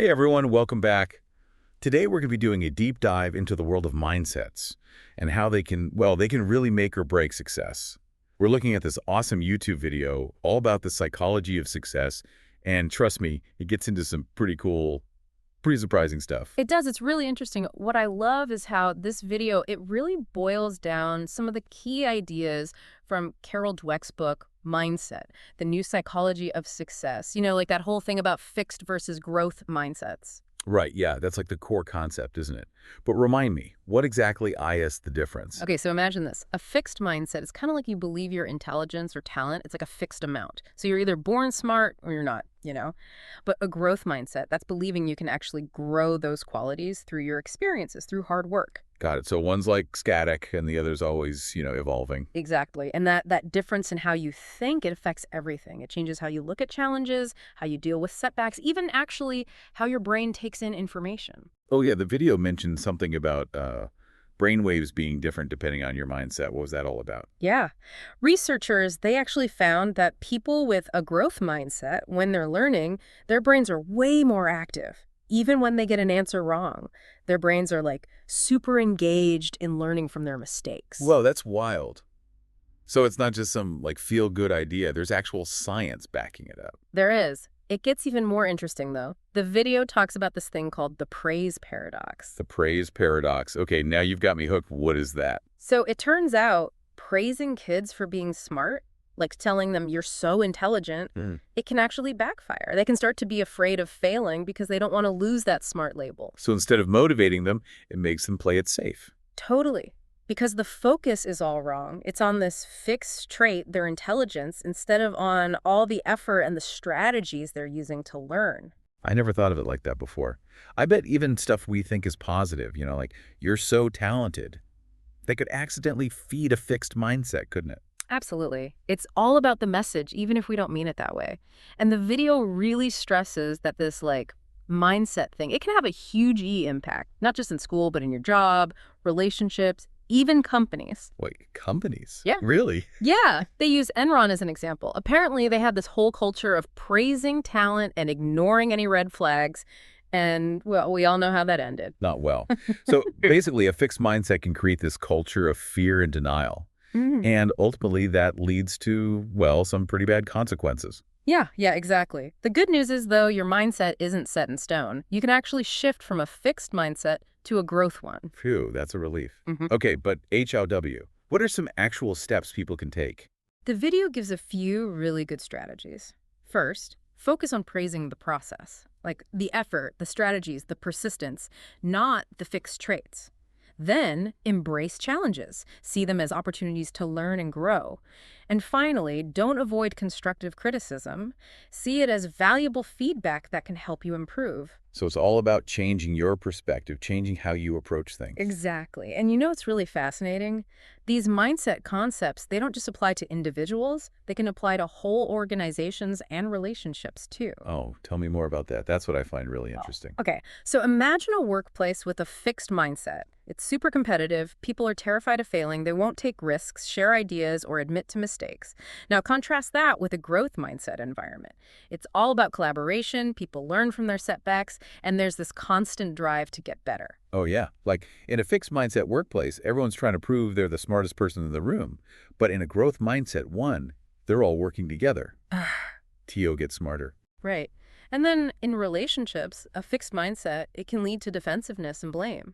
Hey everyone, welcome back. Today we're going to be doing a deep dive into the world of mindsets and how they can really make or break success. We're looking at this awesome YouTube video all about the psychology of success, and trust me, it gets into some pretty cool, pretty surprising stuff. It does. It's really interesting. What I love is how this video, it really boils down some of the key ideas from Carol Dweck's book, Mindset, The New Psychology of Success. Like that whole thing about fixed versus growth mindsets. Right, yeah, that's like the core concept, isn't it? But remind me, what exactly is the difference? Okay, so imagine this. A fixed mindset is kind of like you believe your intelligence or talent. It's like a fixed amount. So you're either born smart or you're not. But a growth mindset, that's believing you can actually grow those qualities through your experiences, through hard work. Got it. So one's like static and the other's always, evolving. Exactly. And that difference in how you think, it affects everything. It changes how you look at challenges, how you deal with setbacks, even actually how your brain takes in information. Oh yeah, the video mentioned something about brainwaves being different depending on your mindset. What was that all about? Yeah. Researchers, they actually found that people with a growth mindset, when they're learning, their brains are way more active. Even when they get an answer wrong, their brains are like super engaged in learning from their mistakes. Whoa, that's wild. So it's not just some like feel-good idea. There's actual science backing it up. There is. It gets even more interesting, though. The video talks about this thing called the praise paradox. The praise paradox. Okay, now you've got me hooked. What is that? So it turns out praising kids for being smart, like telling them you're so intelligent, it can actually backfire. They can start to be afraid of failing because they don't want to lose that smart label. So instead of motivating them, it makes them play it safe. Totally. Because the focus is all wrong. It's on this fixed trait, their intelligence, instead of on all the effort and the strategies they're using to learn. I never thought of it like that before. I bet even stuff we think is positive, like you're so talented, they could accidentally feed a fixed mindset, couldn't it? Absolutely. It's all about the message, even if we don't mean it that way. And the video really stresses that this, mindset thing, it can have a huge impact, not just in school, but in your job, relationships, even companies. Wait, companies? Yeah. Really? Yeah. They use Enron as an example. Apparently, they had this whole culture of praising talent and ignoring any red flags. And, well, we all know how that ended. Not well. So basically, a fixed mindset can create this culture of fear and denial. And ultimately, that leads to, well, some pretty bad consequences. Yeah, exactly. The good news is, though, your mindset isn't set in stone. You can actually shift from a fixed mindset to a growth one. Phew, that's a relief. Okay, but HLW, what are some actual steps people can take? The video gives a few really good strategies. First, focus on praising the process, like the effort, the strategies, the persistence, not the fixed traits. Then, embrace challenges. See them as opportunities to learn and grow. And finally, don't avoid constructive criticism. See it as valuable feedback that can help you improve. So it's all about changing your perspective, changing how you approach things. Exactly. And it's really fascinating? These mindset concepts, they don't just apply to individuals. They can apply to whole organizations and relationships, too. Oh, tell me more about that. That's what I find really interesting. Okay, so imagine a workplace with a fixed mindset. It's super competitive. People are terrified of failing. They won't take risks, share ideas, or admit to mistakes. Now, contrast that with a growth mindset environment. It's all about collaboration. People learn from their setbacks, and there's this constant drive to get better. Oh, yeah. Like in a fixed mindset workplace, everyone's trying to prove they're the smartest person in the room. But in a growth mindset one, they're all working together. TO gets smarter. Right. And then in relationships, a fixed mindset, it can lead to defensiveness and blame.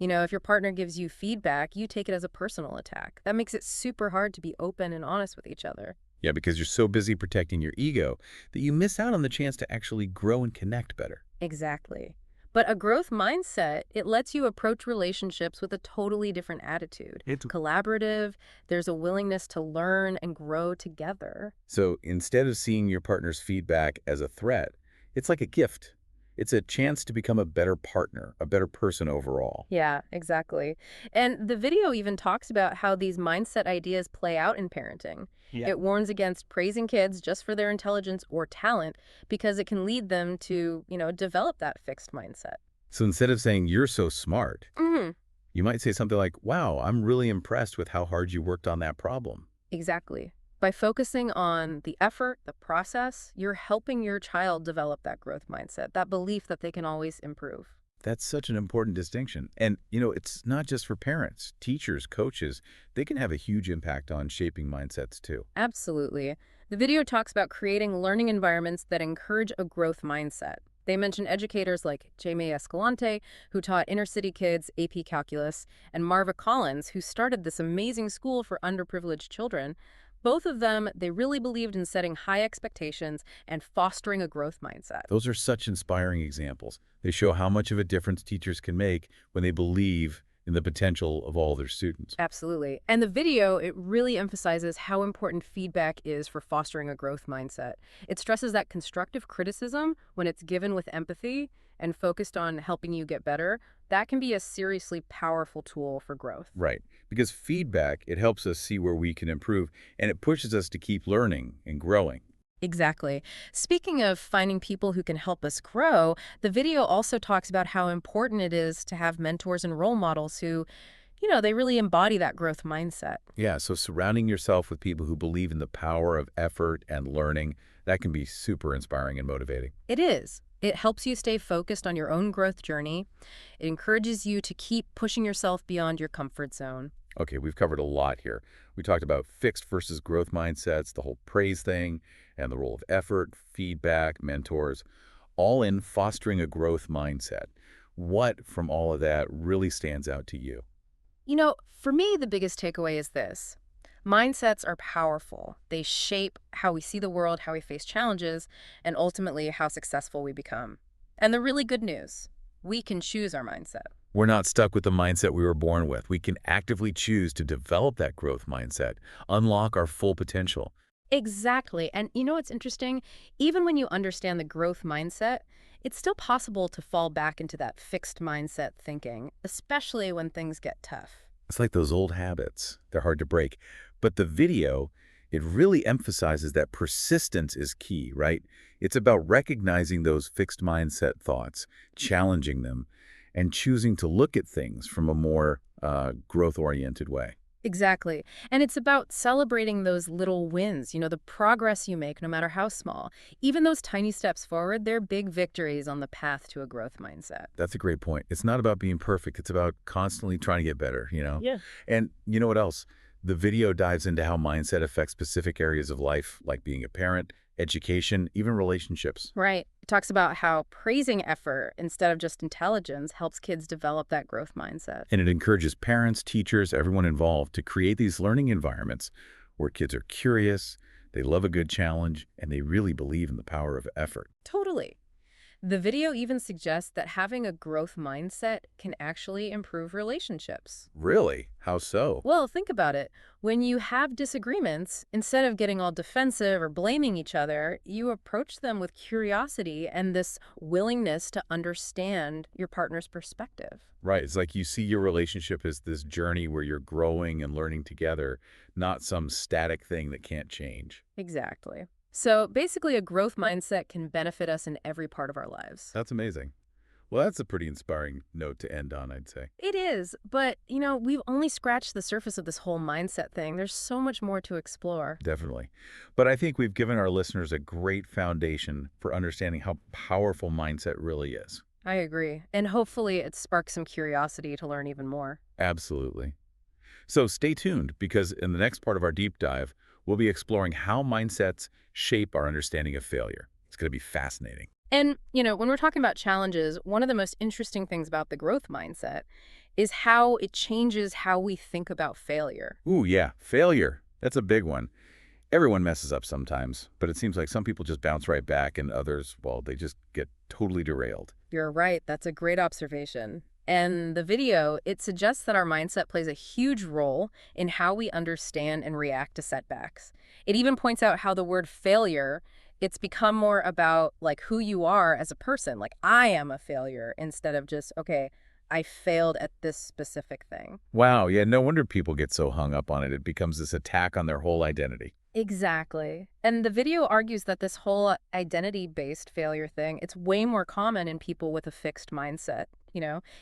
If your partner gives you feedback, you take it as a personal attack. That makes it super hard to be open and honest with each other. Yeah, because you're so busy protecting your ego that you miss out on the chance to actually grow and connect better. Exactly. But a growth mindset, it lets you approach relationships with a totally different attitude. It's collaborative. There's a willingness to learn and grow together. So instead of seeing your partner's feedback as a threat, it's like a gift. It's a chance to become a better partner, a better person overall. Yeah, exactly. And the video even talks about how these mindset ideas play out in parenting. Yeah. It warns against praising kids just for their intelligence or talent because it can lead them to, develop that fixed mindset. So instead of saying, you're so smart, you might say something like, wow, I'm really impressed with how hard you worked on that problem. Exactly. By focusing on the effort, the process, you're helping your child develop that growth mindset, that belief that they can always improve. That's such an important distinction. And, it's not just for parents, teachers, coaches. They can have a huge impact on shaping mindsets too. Absolutely. The video talks about creating learning environments that encourage a growth mindset. They mention educators like Jaime Escalante, who taught inner city kids AP Calculus, and Marva Collins, who started this amazing school for underprivileged children. Both of them, they really believed in setting high expectations and fostering a growth mindset. Those are such inspiring examples. They show how much of a difference teachers can make when they believe in the potential of all their students. Absolutely. And the video, it really emphasizes how important feedback is for fostering a growth mindset. It stresses that constructive criticism, when it's given with empathy and focused on helping you get better, that can be a seriously powerful tool for growth. Right. Because feedback, it helps us see where we can improve, and it pushes us to keep learning and growing. Exactly. Speaking of finding people who can help us grow, the video also talks about how important it is to have mentors and role models who, they really embody that growth mindset. Yeah, so surrounding yourself with people who believe in the power of effort and learning, that can be super inspiring and motivating. It is. It helps you stay focused on your own growth journey. It encourages you to keep pushing yourself beyond your comfort zone. Okay, we've covered a lot here. We talked about fixed versus growth mindsets, the whole praise thing, and the role of effort, feedback, mentors, all in fostering a growth mindset. What from all of that really stands out to you? For me, the biggest takeaway is this. Mindsets are powerful. They shape how we see the world, how we face challenges, and ultimately how successful we become. And the really good news, we can choose our mindset. We're not stuck with the mindset we were born with. We can actively choose to develop that growth mindset, unlock our full potential. Exactly. And what's interesting? Even when you understand the growth mindset, it's still possible to fall back into that fixed mindset thinking, especially when things get tough. It's like those old habits. They're hard to break. But the video, it really emphasizes that persistence is key, right? It's about recognizing those fixed mindset thoughts, challenging them, and choosing to look at things from a more growth-oriented way. Exactly. And it's about celebrating those little wins, the progress you make, no matter how small. Even those tiny steps forward, they're big victories on the path to a growth mindset. That's a great point. It's not about being perfect. It's about constantly trying to get better. Yeah. And you know what else? The video dives into how mindset affects specific areas of life, like being a parent, education, even relationships. Right. It talks about how praising effort instead of just intelligence helps kids develop that growth mindset. And it encourages parents, teachers, everyone involved to create these learning environments where kids are curious, they love a good challenge, and they really believe in the power of effort. Totally. The video even suggests that having a growth mindset can actually improve relationships. Really? How so? Well, think about it. When you have disagreements, instead of getting all defensive or blaming each other, you approach them with curiosity and this willingness to understand your partner's perspective. Right. It's like you see your relationship as this journey where you're growing and learning together, not some static thing that can't change. Exactly. So basically, a growth mindset can benefit us in every part of our lives. That's amazing. Well, that's a pretty inspiring note to end on, I'd say. It is, but, we've only scratched the surface of this whole mindset thing. There's so much more to explore. Definitely. But I think we've given our listeners a great foundation for understanding how powerful mindset really is. I agree. And hopefully it sparks some curiosity to learn even more. Absolutely. So stay tuned, because in the next part of our deep dive, we'll be exploring how mindsets shape our understanding of failure. It's going to be fascinating. And, when we're talking about challenges, one of the most interesting things about the growth mindset is how it changes how we think about failure. Ooh, yeah, failure. That's a big one. Everyone messes up sometimes, but it seems like some people just bounce right back and others, well, they just get totally derailed. You're right. That's a great observation. And the video, it suggests that our mindset plays a huge role in how we understand and react to setbacks. It even points out how the word failure, it's become more about like who you are as a person. Like, I am a failure instead of just, okay, I failed at this specific thing. Wow, yeah, no wonder people get so hung up on it. It becomes this attack on their whole identity. Exactly. And the video argues that this whole identity-based failure thing, it's way more common in people with a fixed mindset.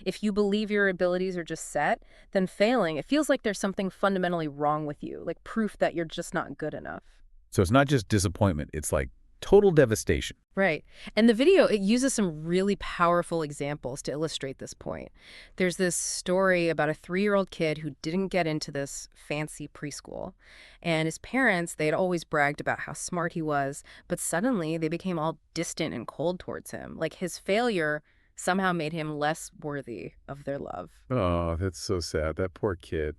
If you believe your abilities are just set, then failing, it feels like there's something fundamentally wrong with you, like proof that you're just not good enough. So it's not just disappointment, it's like total devastation. Right. And the video, it uses some really powerful examples to illustrate this point. There's this story about a 3-year-old kid who didn't get into this fancy preschool. And his parents, they had always bragged about how smart he was, but suddenly they became all distant and cold towards him. Like his failure somehow made him less worthy of their love. Oh, that's so sad. That poor kid.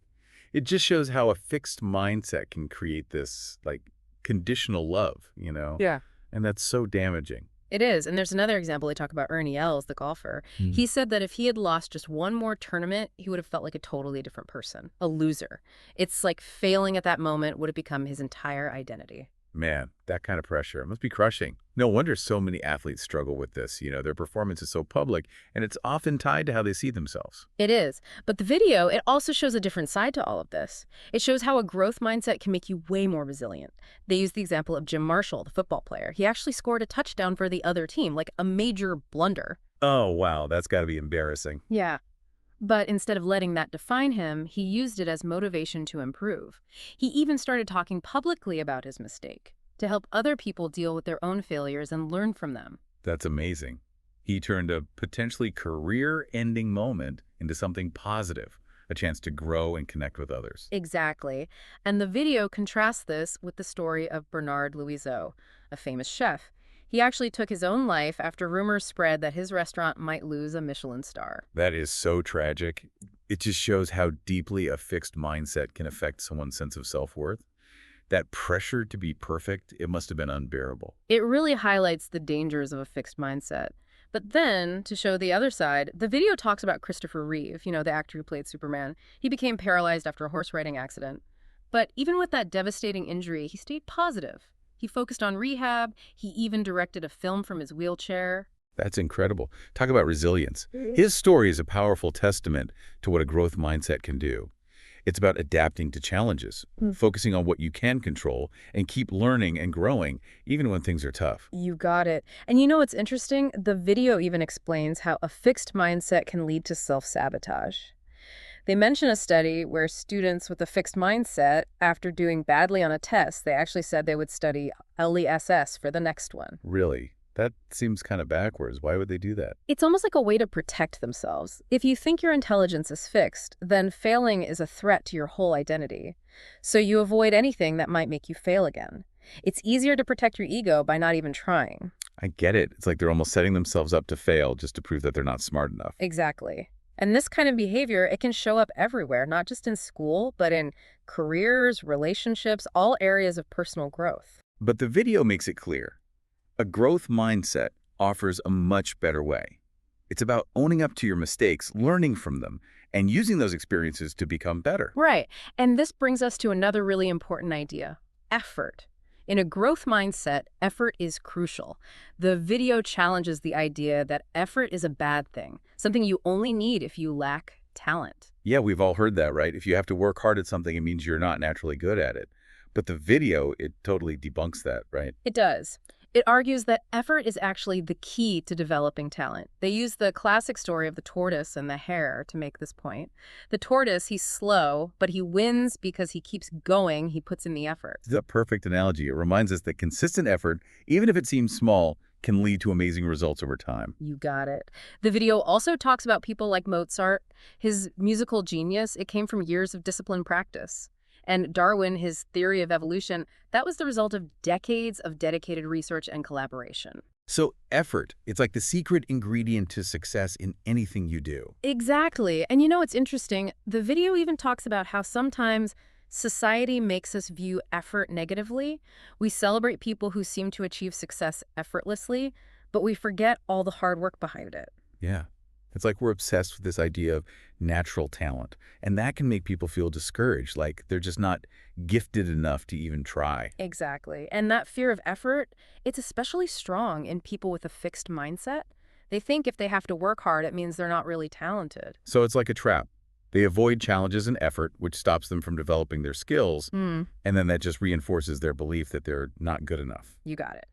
It just shows how a fixed mindset can create this, like, conditional love. Yeah. And that's so damaging. It is. And there's another example they talk about, Ernie Els, the golfer. He said that if he had lost just one more tournament, he would have felt like a totally different person, a loser. It's like failing at that moment would have become his entire identity. Man, that kind of pressure must be crushing. No wonder so many athletes struggle with this. Their performance is so public, and it's often tied to how they see themselves. It is. But the video, it also shows a different side to all of this. It shows how a growth mindset can make you way more resilient. They use the example of Jim Marshall, the football player. He actually scored a touchdown for the other team, like a major blunder. Oh, wow, that's got to be embarrassing. Yeah. But instead of letting that define him, he used it as motivation to improve. He even started talking publicly about his mistake to help other people deal with their own failures and learn from them. That's amazing. He turned a potentially career-ending moment into something positive, a chance to grow and connect with others. Exactly. And the video contrasts this with the story of Bernard Louiseau, a famous chef. He actually took his own life after rumors spread that his restaurant might lose a Michelin star. That is so tragic. It just shows how deeply a fixed mindset can affect someone's sense of self-worth. That pressure to be perfect, it must have been unbearable. It really highlights the dangers of a fixed mindset. But then, to show the other side, the video talks about Christopher Reeve, the actor who played Superman. He became paralyzed after a horse riding accident. But even with that devastating injury, he stayed positive. He focused on rehab. He even directed a film from his wheelchair. That's incredible. Talk about resilience. His story is a powerful testament to what a growth mindset can do. It's about adapting to challenges, focusing on what you can control, and keep learning and growing, even when things are tough. You got it. And what's interesting? The video even explains how a fixed mindset can lead to self-sabotage. They mention a study where students with a fixed mindset, after doing badly on a test, they actually said they would study LESS for the next one. Really? That seems kind of backwards. Why would they do that? It's almost like a way to protect themselves. If you think your intelligence is fixed, then failing is a threat to your whole identity. So you avoid anything that might make you fail again. It's easier to protect your ego by not even trying. I get it. It's like they're almost setting themselves up to fail just to prove that they're not smart enough. Exactly. And this kind of behavior, it can show up everywhere, not just in school, but in careers, relationships, all areas of personal growth. But the video makes it clear. A growth mindset offers a much better way. It's about owning up to your mistakes, learning from them, and using those experiences to become better. Right. And this brings us to another really important idea, effort. In a growth mindset, effort is crucial. The video challenges the idea that effort is a bad thing, something you only need if you lack talent. Yeah, we've all heard that, right? If you have to work hard at something, it means you're not naturally good at it. But the video, it totally debunks that, right? It does. It argues that effort is actually the key to developing talent. They use the classic story of the tortoise and the hare to make this point. The tortoise, he's slow, but he wins because he keeps going, he puts in the effort. It's a perfect analogy. It reminds us that consistent effort, even if it seems small, can lead to amazing results over time. You got it. The video also talks about people like Mozart. His musical genius, it came from years of disciplined practice. And Darwin, his theory of evolution, that was the result of decades of dedicated research and collaboration. So effort, it's like the secret ingredient to success in anything you do. Exactly. And it's interesting. The video even talks about how sometimes society makes us view effort negatively. We celebrate people who seem to achieve success effortlessly, but we forget all the hard work behind it. Yeah. It's like we're obsessed with this idea of natural talent, and that can make people feel discouraged, like they're just not gifted enough to even try. Exactly. And that fear of effort, it's especially strong in people with a fixed mindset. They think if they have to work hard, it means they're not really talented. So it's like a trap. They avoid challenges and effort, which stops them from developing their skills, and then that just reinforces their belief that they're not good enough. You got it.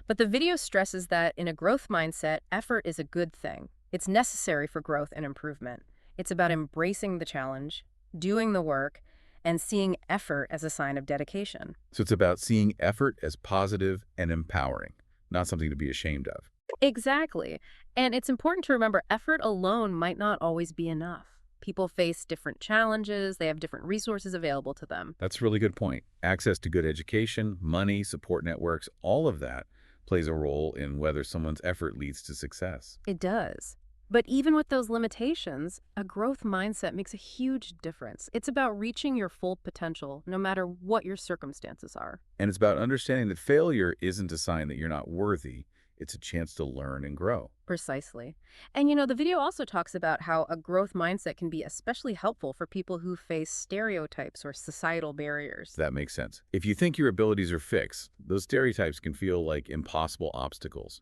But the video stresses that in a growth mindset, effort is a good thing. It's necessary for growth and improvement. It's about embracing the challenge, doing the work, and seeing effort as a sign of dedication. So it's about seeing effort as positive and empowering, not something to be ashamed of. Exactly. And it's important to remember effort alone might not always be enough. People face different challenges, they have different resources available to them. That's a really good point. Access to good education, money, support networks, all of that plays a role in whether someone's effort leads to success. It does. But even with those limitations, a growth mindset makes a huge difference. It's about reaching your full potential, no matter what your circumstances are. And it's about understanding that failure isn't a sign that you're not worthy. It's a chance to learn and grow. Precisely. And the video also talks about how a growth mindset can be especially helpful for people who face stereotypes or societal barriers. That makes sense. If you think your abilities are fixed, those stereotypes can feel like impossible obstacles.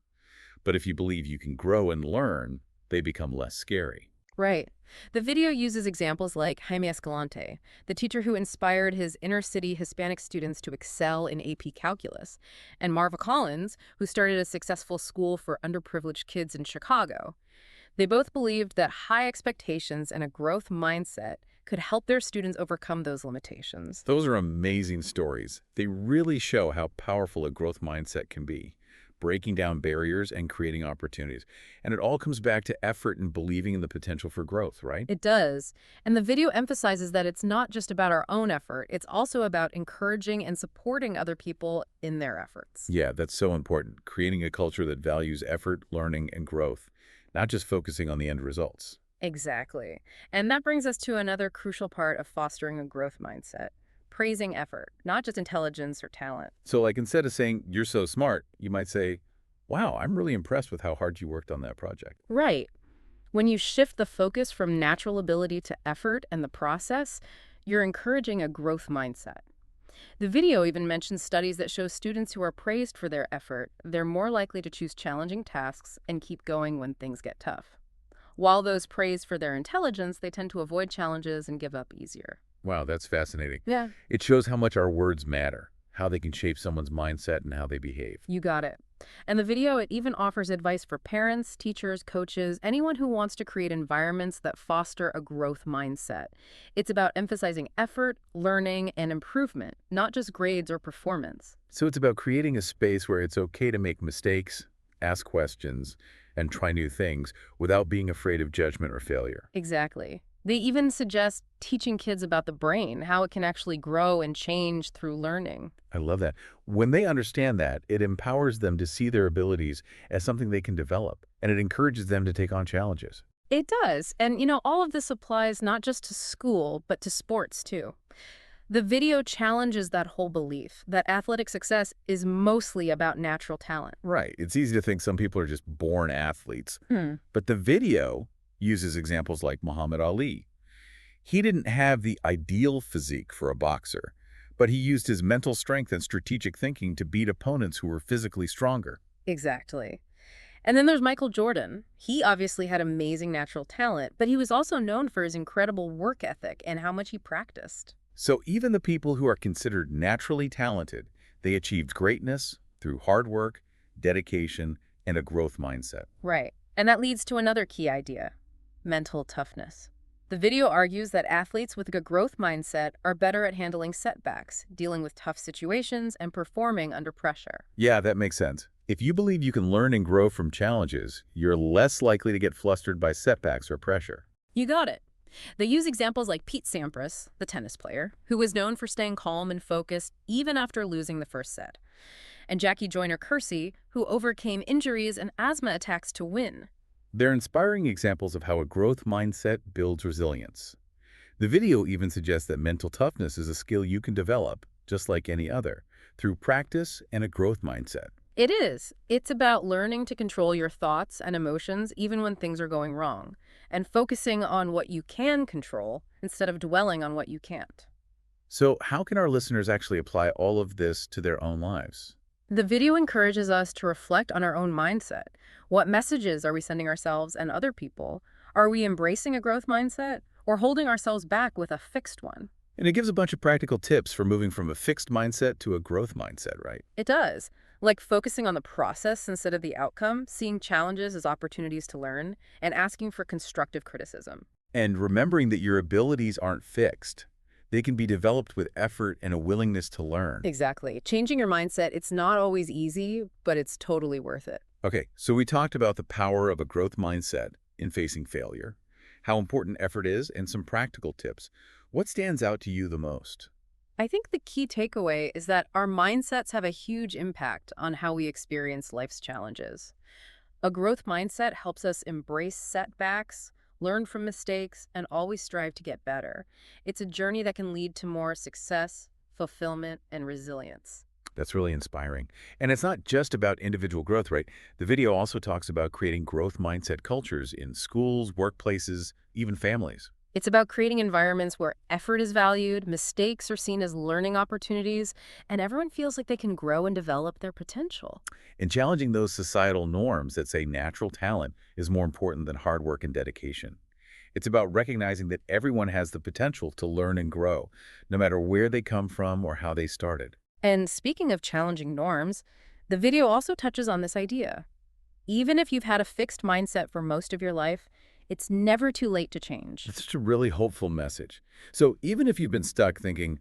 But if you believe you can grow and learn, they become less scary. Right. The video uses examples like Jaime Escalante, the teacher who inspired his inner-city Hispanic students to excel in AP Calculus, and Marva Collins, who started a successful school for underprivileged kids in Chicago. They both believed that high expectations and a growth mindset could help their students overcome those limitations. Those are amazing stories. They really show how powerful a growth mindset can be, breaking down barriers and creating opportunities. And it all comes back to effort and believing in the potential for growth, right? It does. And the video emphasizes that it's not just about our own effort, it's also about encouraging and supporting other people in their efforts. Yeah, that's so important. Creating a culture that values effort, learning, and growth, not just focusing on the end results. Exactly. And that brings us to another crucial part of fostering a growth mindset. Praising effort, not just intelligence or talent. So like instead of saying, you're so smart, you might say, wow, I'm really impressed with how hard you worked on that project. Right. When you shift the focus from natural ability to effort and the process, you're encouraging a growth mindset. The video even mentions studies that show students who are praised for their effort, they're more likely to choose challenging tasks and keep going when things get tough. While those praised for their intelligence, they tend to avoid challenges and give up easier. Wow, that's fascinating. Yeah. It shows how much our words matter, how they can shape someone's mindset and how they behave. You got it. And the video, it even offers advice for parents, teachers, coaches, anyone who wants to create environments that foster a growth mindset. It's about emphasizing effort, learning, and improvement, not just grades or performance. So it's about creating a space where it's okay to make mistakes, ask questions, and try new things without being afraid of judgment or failure. Exactly. They even suggest teaching kids about the brain, how it can actually grow and change through learning. I love that. When they understand that, it empowers them to see their abilities as something they can develop, and it encourages them to take on challenges. It does. And, all of this applies not just to school, but to sports, too. The video challenges that whole belief that athletic success is mostly about natural talent. Right. It's easy to think some people are just born athletes, Hmm. but the video uses examples like Muhammad Ali. He didn't have the ideal physique for a boxer, but he used his mental strength and strategic thinking to beat opponents who were physically stronger. Exactly. And then there's Michael Jordan. He obviously had amazing natural talent, but he was also known for his incredible work ethic and how much he practiced. So even the people who are considered naturally talented, they achieved greatness through hard work, dedication, and a growth mindset. Right. And that leads to another key idea: mental toughness. The video argues that athletes with a growth mindset are better at handling setbacks, dealing with tough situations, and performing under pressure. Yeah, that makes sense. If you believe you can learn and grow from challenges, you're less likely to get flustered by setbacks or pressure. You got it. They use examples like Pete Sampras, the tennis player, who was known for staying calm and focused even after losing the first set, and Jackie Joyner-Kersee, who overcame injuries and asthma attacks to win. They're inspiring examples of how a growth mindset builds resilience. The video even suggests that mental toughness is a skill you can develop, just like any other, through practice and a growth mindset. It is. It's about learning to control your thoughts and emotions even when things are going wrong, and focusing on what you can control instead of dwelling on what you can't. So how can our listeners actually apply all of this to their own lives? The video encourages us to reflect on our own mindset. What messages are we sending ourselves and other people? Are we embracing a growth mindset or holding ourselves back with a fixed one? And it gives a bunch of practical tips for moving from a fixed mindset to a growth mindset, right? It does. Like focusing on the process instead of the outcome, seeing challenges as opportunities to learn, and asking for constructive criticism. And remembering that your abilities aren't fixed. They can be developed with effort and a willingness to learn. Exactly. Changing your mindset, it's not always easy, but it's totally worth it. Okay, so we talked about the power of a growth mindset in facing failure, how important effort is, and some practical tips. What stands out to you the most? I think the key takeaway is that our mindsets have a huge impact on how we experience life's challenges. A growth mindset helps us embrace setbacks, learn from mistakes, and always strive to get better. It's a journey that can lead to more success, fulfillment, and resilience. That's really inspiring. And it's not just about individual growth, right? The video also talks about creating growth mindset cultures in schools, workplaces, even families. It's about creating environments where effort is valued, mistakes are seen as learning opportunities, and everyone feels like they can grow and develop their potential. And challenging those societal norms that say natural talent is more important than hard work and dedication. It's about recognizing that everyone has the potential to learn and grow, no matter where they come from or how they started. And speaking of challenging norms, the video also touches on this idea. Even if you've had a fixed mindset for most of your life, it's never too late to change. It's such a really hopeful message. So even if you've been stuck thinking,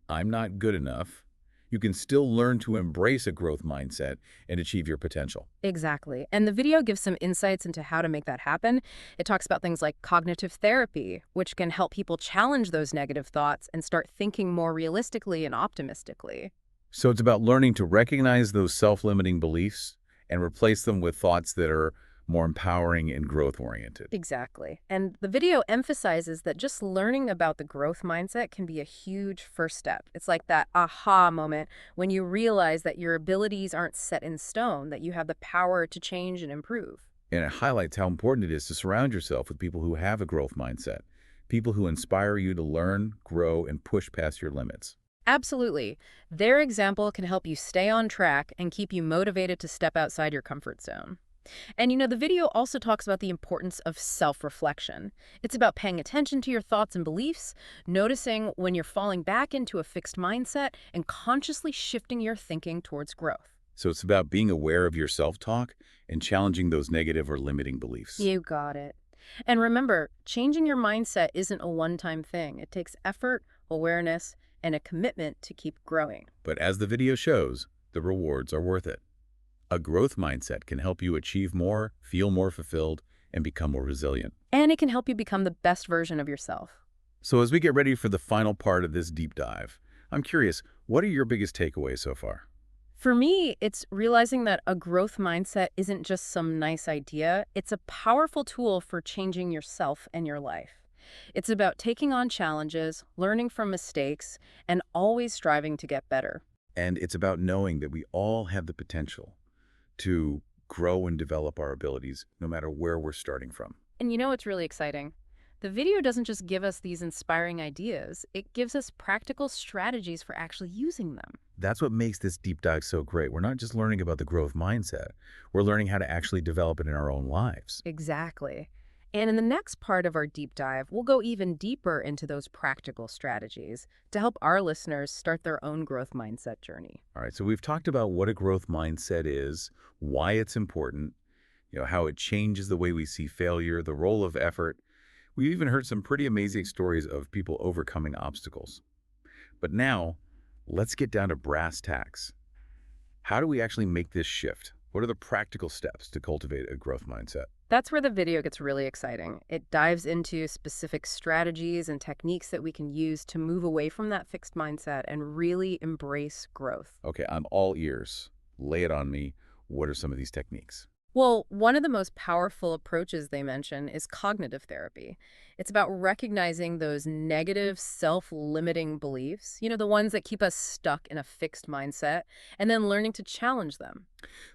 I'm not good enough, you can still learn to embrace a growth mindset and achieve your potential. Exactly. And the video gives some insights into how to make that happen. It talks about things like cognitive therapy, which can help people challenge those negative thoughts and start thinking more realistically and optimistically. So it's about learning to recognize those self-limiting beliefs and replace them with thoughts that are more empowering and growth-oriented. Exactly. And the video emphasizes that just learning about the growth mindset can be a huge first step. It's like that aha moment when you realize that your abilities aren't set in stone, that you have the power to change and improve. And it highlights how important it is to surround yourself with people who have a growth mindset, people who inspire you to learn, grow, and push past your limits. Absolutely. Their example can help you stay on track and keep you motivated to step outside your comfort zone. And the video also talks about the importance of self-reflection. It's about paying attention to your thoughts and beliefs, noticing when you're falling back into a fixed mindset, and consciously shifting your thinking towards growth. So it's about being aware of your self-talk and challenging those negative or limiting beliefs. You got it. And remember, changing your mindset isn't a one-time thing. It takes effort, awareness, and a commitment to keep growing. But as the video shows, the rewards are worth it. A growth mindset can help you achieve more, feel more fulfilled, and become more resilient. And it can help you become the best version of yourself. So as we get ready for the final part of this deep dive, I'm curious, what are your biggest takeaways so far? For me, it's realizing that a growth mindset isn't just some nice idea. It's a powerful tool for changing yourself and your life. It's about taking on challenges, learning from mistakes, and always striving to get better. And it's about knowing that we all have the potential to grow and develop our abilities no matter where we're starting from. And what's really exciting? The video doesn't just give us these inspiring ideas, it gives us practical strategies for actually using them. That's what makes this deep dive so great. We're not just learning about the growth mindset. We're learning how to actually develop it in our own lives. Exactly. And in the next part of our deep dive, we'll go even deeper into those practical strategies to help our listeners start their own growth mindset journey. All right, so we've talked about what a growth mindset is, why it's important, how it changes the way we see failure, the role of effort. We've even heard some pretty amazing stories of people overcoming obstacles. But now, let's get down to brass tacks. How do we actually make this shift? What are the practical steps to cultivate a growth mindset? That's where the video gets really exciting. It dives into specific strategies and techniques that we can use to move away from that fixed mindset and really embrace growth. Okay, I'm all ears. Lay it on me. What are some of these techniques? Well, one of the most powerful approaches they mention is cognitive therapy. It's about recognizing those negative, self-limiting beliefs, the ones that keep us stuck in a fixed mindset, and then learning to challenge them.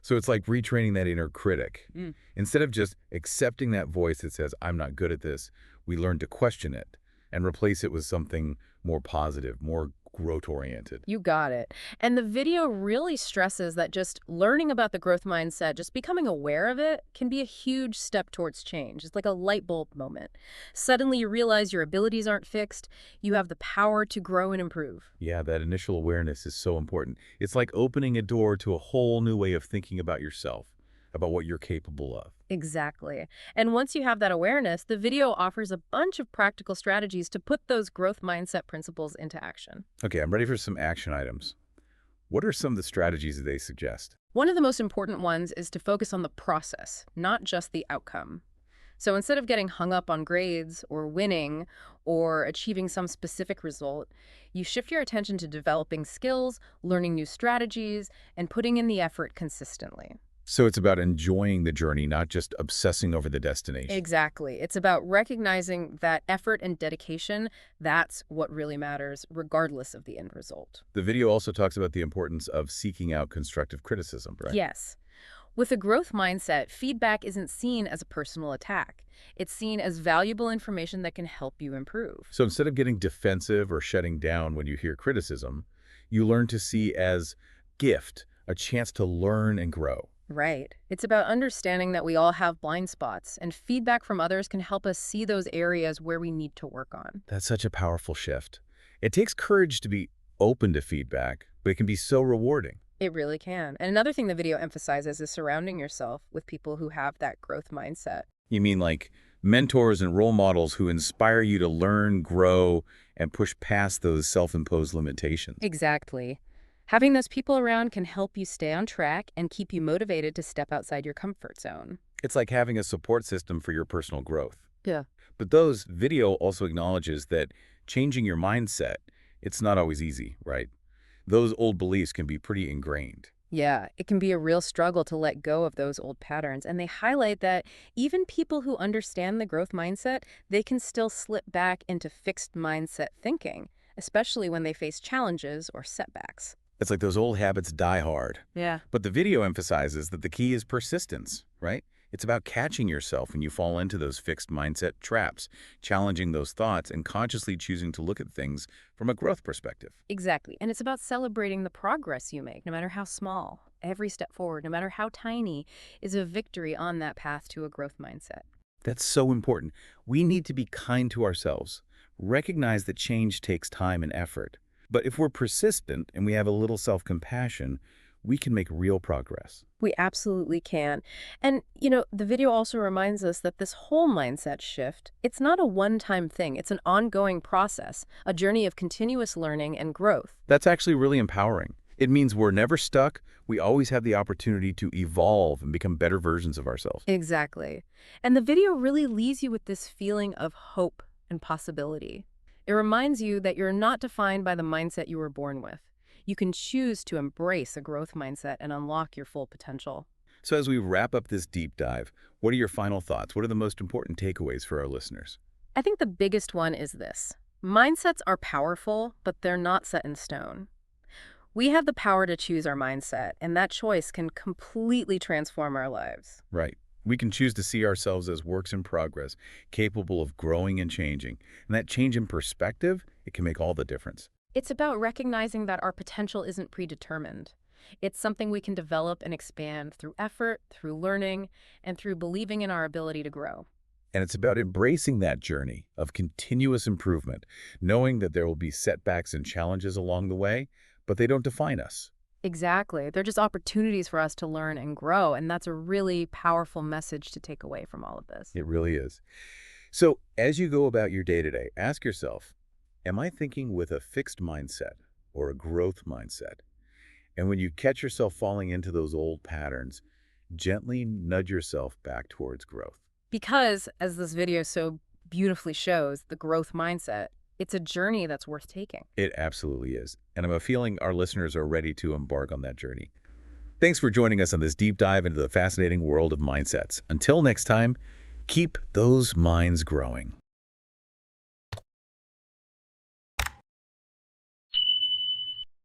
So it's like retraining that inner critic. Mm. Instead of just accepting that voice that says, I'm not good at this, we learn to question it and replace it with something more positive, more growth-oriented. You got it. And the video really stresses that just learning about the growth mindset, just becoming aware of it, can be a huge step towards change. It's like a light bulb moment. Suddenly you realize your abilities aren't fixed. You have the power to grow and improve. Yeah, that initial awareness is so important. It's like opening a door to a whole new way of thinking about yourself, about what you're capable of. Exactly. And once you have that awareness, the video offers a bunch of practical strategies to put those growth mindset principles into action. Okay, I'm ready for some action items. What are some of the strategies that they suggest? One of the most important ones is to focus on the process, not just the outcome. So instead of getting hung up on grades or winning or achieving some specific result, you shift your attention to developing skills, learning new strategies, and putting in the effort consistently. So it's about enjoying the journey, not just obsessing over the destination. Exactly. It's about recognizing that effort and dedication, that's what really matters, regardless of the end result. The video also talks about the importance of seeking out constructive criticism, right? Yes. With a growth mindset, feedback isn't seen as a personal attack. It's seen as valuable information that can help you improve. So instead of getting defensive or shutting down when you hear criticism, you learn to see as gift, a chance to learn and grow. Right. It's about understanding that we all have blind spots, and feedback from others can help us see those areas where we need to work on. That's such a powerful shift. It takes courage to be open to feedback, but it can be so rewarding. It really can. And another thing the video emphasizes is surrounding yourself with people who have that growth mindset. You mean like mentors and role models who inspire you to learn, grow, and push past those self-imposed limitations. Exactly. Having those people around can help you stay on track and keep you motivated to step outside your comfort zone. It's like having a support system for your personal growth. Yeah. But those video also acknowledges that changing your mindset, it's not always easy, right? Those old beliefs can be pretty ingrained. Yeah, it can be a real struggle to let go of those old patterns. And they highlight that even people who understand the growth mindset, they can still slip back into fixed mindset thinking, especially when they face challenges or setbacks. It's like those old habits die hard. Yeah. But the video emphasizes that the key is persistence, right? It's about catching yourself when you fall into those fixed mindset traps, challenging those thoughts, and consciously choosing to look at things from a growth perspective. Exactly. And it's about celebrating the progress you make, no matter how small. Every step forward, no matter how tiny, is a victory on that path to a growth mindset. That's so important. We need to be kind to ourselves. Recognize that change takes time and effort. But if we're persistent and we have a little self-compassion, we can make real progress. We absolutely can. And, the video also reminds us that this whole mindset shift, it's not a one-time thing. It's an ongoing process, a journey of continuous learning and growth. That's actually really empowering. It means we're never stuck. We always have the opportunity to evolve and become better versions of ourselves. Exactly. And the video really leaves you with this feeling of hope and possibility. It reminds you that you're not defined by the mindset you were born with. You can choose to embrace a growth mindset and unlock your full potential. So as we wrap up this deep dive, what are your final thoughts? What are the most important takeaways for our listeners? I think the biggest one is this. Mindsets are powerful, but they're not set in stone. We have the power to choose our mindset, and that choice can completely transform our lives. Right. We can choose to see ourselves as works in progress, capable of growing and changing. And that change in perspective, it can make all the difference. It's about recognizing that our potential isn't predetermined. It's something we can develop and expand through effort, through learning, and through believing in our ability to grow. And it's about embracing that journey of continuous improvement, knowing that there will be setbacks and challenges along the way, but they don't define us. Exactly. They're just opportunities for us to learn and grow, and that's a really powerful message to take away from all of this. It really is. So as you go about your day-to-day, ask yourself, am I thinking with a fixed mindset or a growth mindset? And when you catch yourself falling into those old patterns, gently nudge yourself back towards growth. Because, as this video so beautifully shows, the growth mindset, it's a journey that's worth taking. It absolutely is. And I'm feeling our listeners are ready to embark on that journey. Thanks for joining us on this deep dive into the fascinating world of mindsets. Until next time, keep those minds growing.